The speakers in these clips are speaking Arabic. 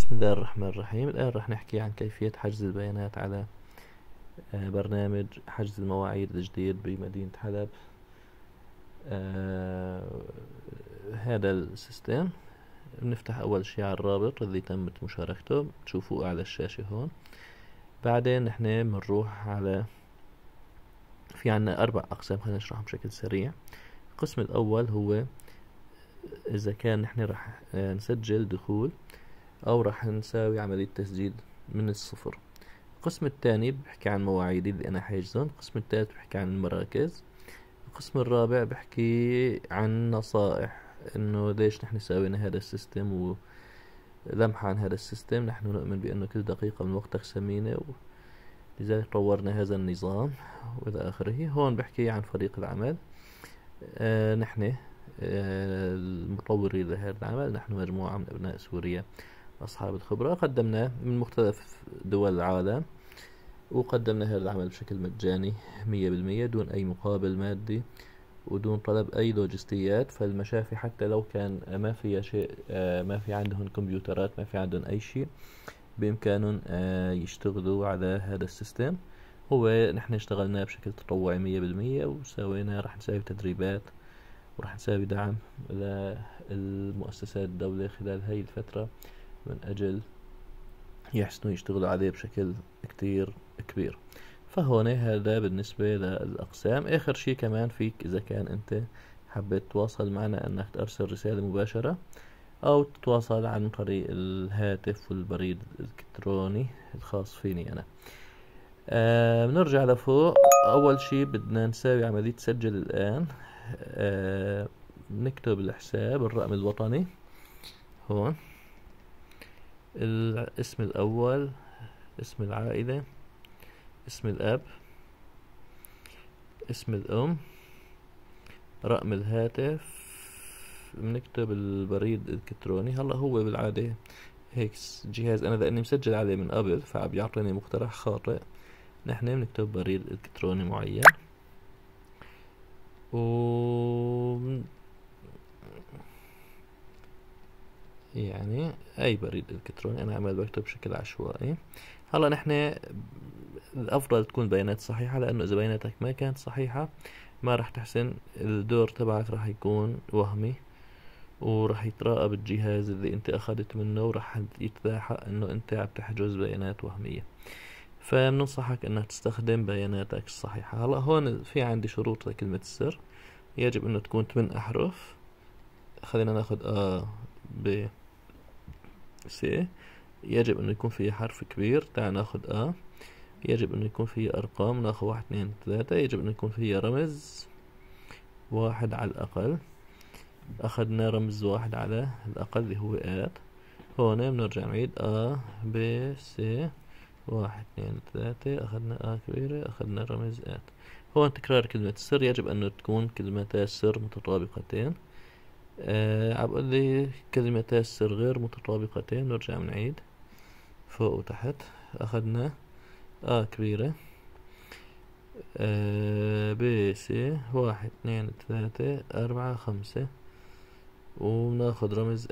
بسم الله الرحمن الرحيم. الآن راح نحكي عن كيفية حجز البيانات على برنامج حجز المواعيد الجديد بمدينة حلب. هذا السيستم بنفتح أول شي على الرابط الذي تمت مشاركته، تشوفوه على الشاشة هون. بعدين نحن بنروح على في عنا 4 أقسام، خلينا نشرحهم بشكل سريع. القسم الأول هو إذا كان نحن راح نسجل دخول أو راح نساوي عملية تسجيل من الصفر. القسم الثاني بحكي عن مواعيد اللي أنا حاجزهم. القسم الثالث بحكي عن المراكز. القسم الرابع بحكي عن نصائح إنه ليش نحن سوينا هذا السيستم ولمحة عن هذا السيستم. نحن نؤمن بأنه كل دقيقة من وقتك ثمينة، لذلك طورنا هذا النظام وإلى آخره. هون بحكي عن فريق العمل. نحن المطورين لهذا العمل، نحن مجموعة من أبناء سوريا أصحاب الخبرة، قدمنا من مختلف دول العالم، وقدمنا هذا العمل بشكل مجاني 100% دون أي مقابل مادي ودون طلب أي لوجستيات. فالمشافي حتى لو كان ما فيها شيء، ما في عندهم كمبيوترات، ما في عندهم أي شيء، بإمكانهم يشتغلوا على هذا السيستم. هو نحن اشتغلنا بشكل تطوعي 100%، وسوينا راح نسوي تدريبات وراح نسوي دعم للمؤسسات الدولة خلال هاي الفترة من أجل يحسنوا يشتغلوا عليه بشكل كتير كبير. فهون هذا بالنسبة للأقسام. آخر شي كمان فيك إذا كان أنت حبيت تتواصل معنا أنك ترسل رسالة مباشرة أو تتواصل عن طريق الهاتف والبريد الإلكتروني الخاص فيني أنا. بنرجع لفوق. أول شي بدنا نساوي عملية سجل الآن. نكتب الحساب، الرقم الوطني هون، الاسم الأول، اسم العائلة، اسم الأب، اسم الأم، رقم الهاتف، بنكتب البريد الإلكتروني. هلا هو بالعادة هيك جهاز أنا لأني مسجل عليه من قبل فبيعطيني مقترح خاطئ. نحن بنكتب بريد إلكتروني معين، يعني أي بريد إلكتروني. أنا عمال بكتب بشكل عشوائي. هلا نحن الأفضل تكون بيانات صحيحة، لأنه إذا بياناتك ما كانت صحيحة ما رح تحسن، الدور تبعك رح يكون وهمي، ورح يتراقب الجهاز اللي انت اخذت منه، ورح يتلاحق انه انت عم تحجز بيانات وهمية. فبننصحك انك تستخدم بياناتك الصحيحة. هلا هون في عندي شروط لكلمة السر. يجب انه تكون 8 احرف. خلينا ناخد ب سي. يجب انه يكون فيه حرف كبير، تعال ناخد يجب انه يكون فيه ارقام، ناخد 1 2 3. يجب انه يكون فيه رمز واحد على الاقل. اخذنا رمز واحد على الاقل اللي هو هون بنرجع نعيد ب س 1 2 3. اخذنا كبيرة، اخذنا رمز هون تكرار كلمة السر. يجب ان تكون كلمتا السر متطابقتين. عم لي كلمتا السر غير متطابقتين، نرجع نعيد فوق وتحت. اخذنا كبيرة، ب س 1 2 3 4 5، وبناخد رمز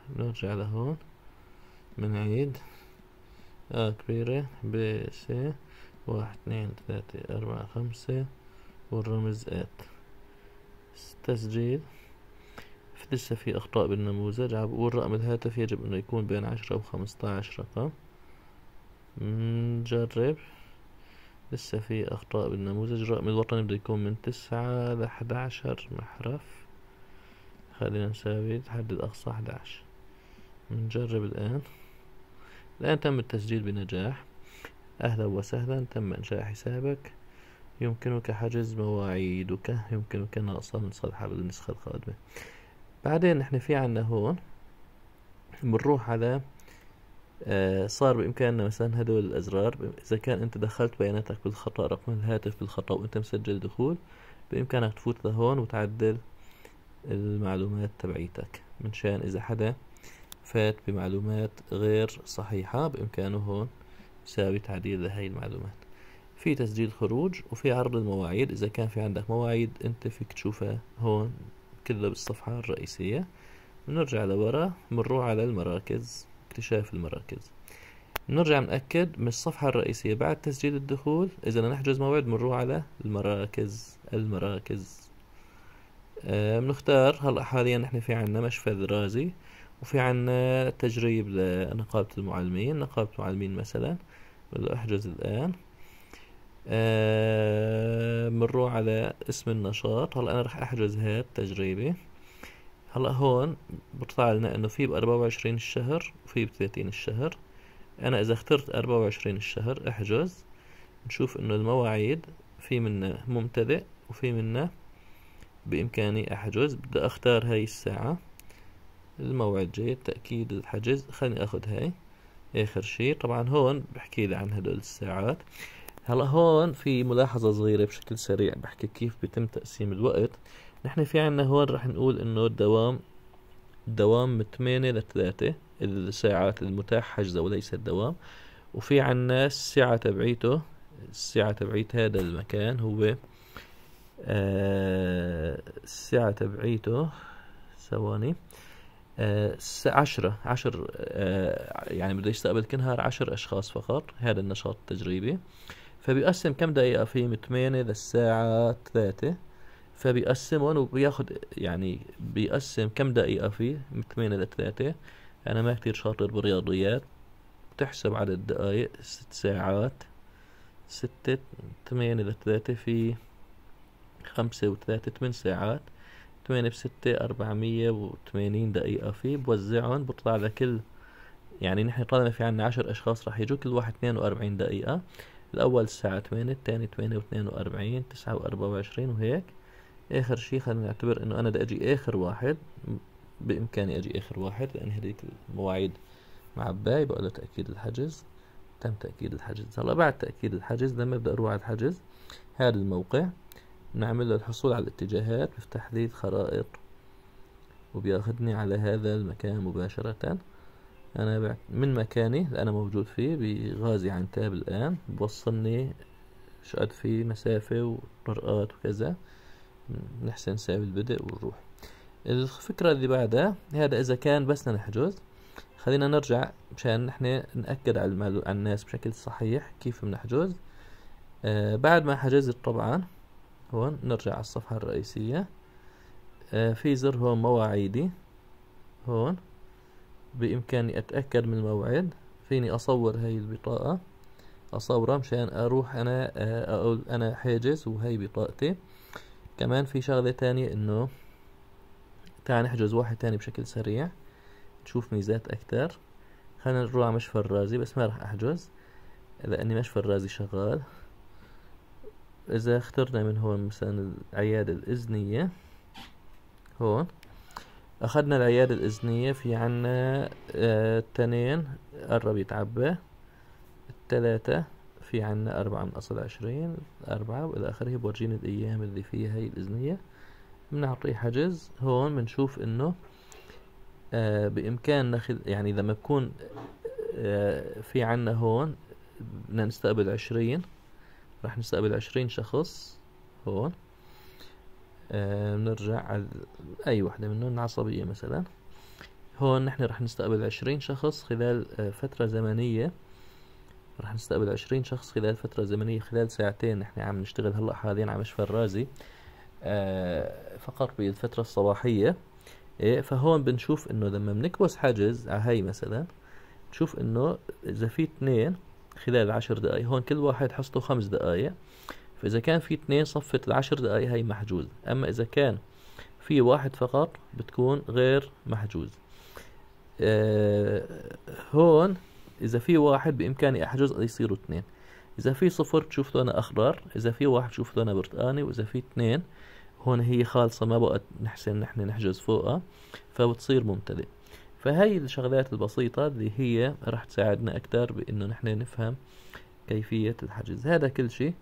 بنرجع لهون بنعيد كبيرة، ب س 1 2 3 4 5، والرمز تسجيل. لسه في أخطاء بالنموذج. عم بقول رقم الهاتف يجب أنه يكون بين 10 و15 رقم. نجرب. لسه في أخطاء بالنموذج. الرقم الوطني بده يكون من 9 ل 11 محرف. خلينا نساوي تحدد أقصى 11. نجرب الآن تم التسجيل بنجاح. أهلا وسهلا، تم إنشاء حسابك، يمكنك حجز مواعيدك، يمكنك نقصا صلحة بالنسخة القادمة. بعدين نحن في عنا هون بنروح على صار بإمكاننا مثلا هدول الأزرار. إذا كان أنت دخلت بياناتك بالخطأ، رقم الهاتف بالخطأ، وأنت مسجل دخول، بإمكانك تفوت لهون وتعدل المعلومات تبعيتك، من شان إذا حدا فات بمعلومات غير صحيحة بإمكانه هون يساوي تعديل لهي المعلومات. في تسجيل خروج، وفي عرض المواعيد. إذا كان في عندك مواعيد أنت فيك تشوفها هون كلها بالصفحة الرئيسية. بنرجع لورا، بنروح على المراكز، اكتشاف المراكز. نرجع نأكد من الصفحة الرئيسية بعد تسجيل الدخول إذا بدنا نحجز موعد بنروح على المراكز. بنختار هلا حاليا نحن في عنا مشفى ذرازي، وفي عنا تجريب لنقابة المعلمين. نقابة المعلمين مثلا بدي احجز الآن. بنروح على اسم النشاط. هلا انا رح احجز هاد تجريبي. هلا هون بيطلع لنا انه في ب24 الشهر وفي ب30 الشهر. انا اذا اخترت 24 الشهر احجز، نشوف انه المواعيد في منا مبتدئ وفي منا بامكاني احجز. بدي اختار هاي الساعة، الموعد جيد، تأكيد الحجز. خليني اخذ هاي اخر شي. طبعا هون بحكي لي عن هدول الساعات. هلا هون في ملاحظة صغيرة بشكل سريع بحكي كيف بيتم تقسيم الوقت. نحن في عنا هون رح نقول انه الدوام من 8 ل3 الساعات المتاح حجزه وليس الدوام. وفي عنا الساعة تبعيته، الساعة تبعيت هذا المكان هو الساعة تبعيته ثواني 10 يعني بده يستقبل كل نهار 10 أشخاص فقط. هذا النشاط التجريبي. فبيقسم كم دقيقة فيه؟ من 8 للساعة 3. فبيقسمهم وبياخد يعني بيقسم كم دقيقة فيه من 8 ل3. أنا ما كتير شاطر بالرياضيات. بتحسب عدد الدقايق 6 ساعات. 6 8 ل3 في 5 و3 8 ساعات. 8 ب6 480 دقيقة فيه. بوزعهم بطلع لكل يعني نحن طالما في عنا 10 أشخاص راح يجوا كل واحد 42 دقيقة. الأول الساعة 8، الثاني 8 و42 9 و24 وهيك. آخر شي خلينا نعتبر إنه أنا بدي أجي آخر واحد. بإمكاني أجي آخر واحد لأن هذيك المواعيد معباي. بقول له تأكيد الحجز. تم تأكيد الحجز. هلا بعد تأكيد الحجز لما بدي أروح على الحجز هذا الموقع نعمل له الحصول على الاتجاهات. بفتح لي الخرائط وبياخدني على هذا المكان مباشرة. أنا من مكاني اللي أنا موجود فيه بغازي عنتاب الآن بوصلني شقد في مسافة ومرآت وكذا. نحسن ساعة البدء ونروح. الفكرة اللي بعدها هذا إذا كان بس نحجز. خلينا نرجع مشان نحن نأكد على الناس بشكل صحيح كيف بنحجز. بعد ما حجزت طبعا هون نرجع على الصفحة الرئيسية. في زر هون مواعيدي. هون بإمكاني أتأكد من الموعد. فيني أصور هاي البطاقة، أصورها مشان أروح أنا أقول أنا حاجز وهي بطاقتي. كمان في شغلة تانية إنه تعال نحجز واحد تاني بشكل سريع نشوف ميزات أكتر. خلينا نروح على مشفى الرازي بس ما راح أحجز لأني مشفى الرازي شغال. إذا اخترنا من هون مثلا العيادة الإذنية، هون أخذنا العيادة الإذنية. في عنا 2 قرب يتعبى. 3 في عنا 4/20 4 وإلى آخره. بورجيني الأيام اللي فيها هي الإذنية. بنعطيه حجز. هون بنشوف إنه بإمكان ناخذ يعني لما بكون في عنا هون بدنا نستقبل 20 راح نستقبل 20 شخص. هون بنرجع على أي وحدة منهم. العصبية مثلا هون نحن راح نستقبل 20 شخص خلال فترة زمنية. راح نستقبل 20 شخص خلال فترة زمنية خلال ساعتين. نحن عم نشتغل هلا حاليا على مشفى الرازي فقط بالفترة الصباحية. فهون بنشوف انه لما بنكبس حجز على هاي مثلا نشوف انه اذا في 2 خلال 10 دقايق هون كل واحد حصته 5 دقايق. فاذا كان في 2 صفت ال10 دقايق هاي محجوز. اما اذا كان في واحد فقط بتكون غير محجوز. هون اذا في واحد بامكاني احجز يصيروا 2. اذا في 0 بتشوف لونه اخضر. اذا في 1 بتشوف لونه برتقاني. واذا في 2 هون هي خالصة ما بقى نحسن نحن نحجز فوقها فبتصير ممتلئ. فهي الشغلات البسيطة اللي هي راح تساعدنا أكتر بإنه نحن نفهم كيفية الحجز. هذا كل شيء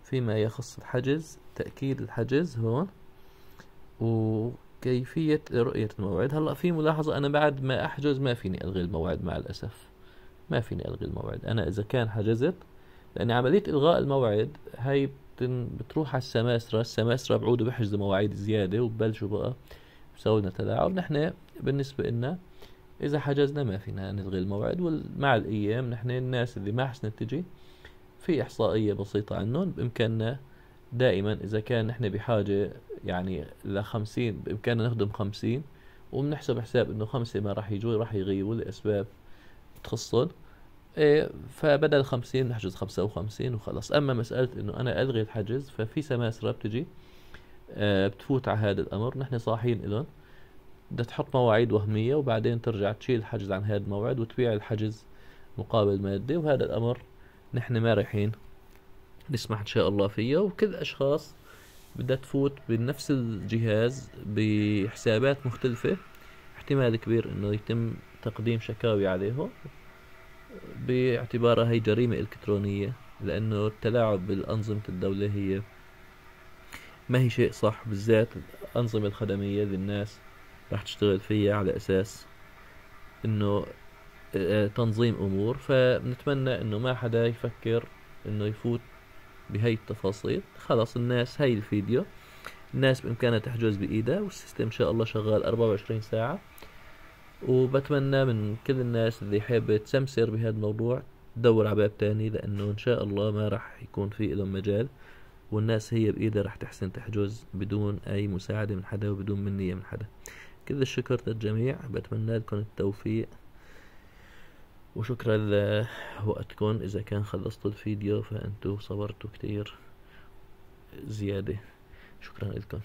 فيما يخص الحجز. تأكيد الحجز هون وكيفية رؤية الموعد. هلأ في ملاحظة أنا بعد ما أحجز ما فيني ألغي الموعد. مع الأسف ما فيني ألغي الموعد. أنا إذا كان حجزت لأن عملية إلغاء الموعد هاي بتروح على السماسرة بعودوا بحجزوا مواعيد زيادة وببلشوا بقى بسووا لنا تلاعب. نحن بالنسبة لنا إذا حجزنا ما فينا نلغي الموعد، ومع الأيام نحن الناس اللي ما حسنت تجي في إحصائية بسيطة عنهم، بإمكاننا دائما إذا كان نحن بحاجة يعني ل50 بإمكاننا نخدم 50، وبنحسب حساب إنه 5 ما راح يجوا، راح يغيبوا لأسباب تخصهم. إيه، فبدل 50 نحجز 55 وخلص. أما مسألة إنه أنا ألغي الحجز، ففي سماسرة بتجي بتفوت على هذا الأمر، نحن صاحيين إلهم، بدها تحط مواعيد وهمية وبعدين ترجع تشيل الحجز عن هذا الموعد وتبيع الحجز مقابل مادي، وهذا الأمر نحن ما رايحين نسمح إن شاء الله فيه. وكل الأشخاص بدها تفوت بنفس الجهاز بحسابات مختلفة، احتمال كبير إنه يتم تقديم شكاوي عليهم باعتبارها هي جريمة إلكترونية، لأنه التلاعب بالأنظمة الدولة هي ما هي شيء صح، بالذات الأنظمة الخدمية اللي الناس راح تشتغل فيها على أساس إنه تنظيم أمور. فبنتمنى إنه ما حدا يفكر إنه يفوت بهاي التفاصيل. خلاص الناس، هاي الفيديو الناس بإمكانها تحجز بإيدها، والسيستم إن شاء الله شغال 24 ساعة. وبتمنى من كل الناس اللي حابة تسمسر بهذا الموضوع تدور على باب تاني، لأنه إن شاء الله ما راح يكون في لهم مجال، والناس هي بإيدها راح تحسن تحجز بدون أي مساعدة من حدا وبدون منية من حدا. كل الشكر للجميع، بتمنى لكم التوفيق، وشكرا لوقتكم. إذا كان خلصتوا الفيديو فأنتوا صبرتوا كتير زيادة، شكرا لكم.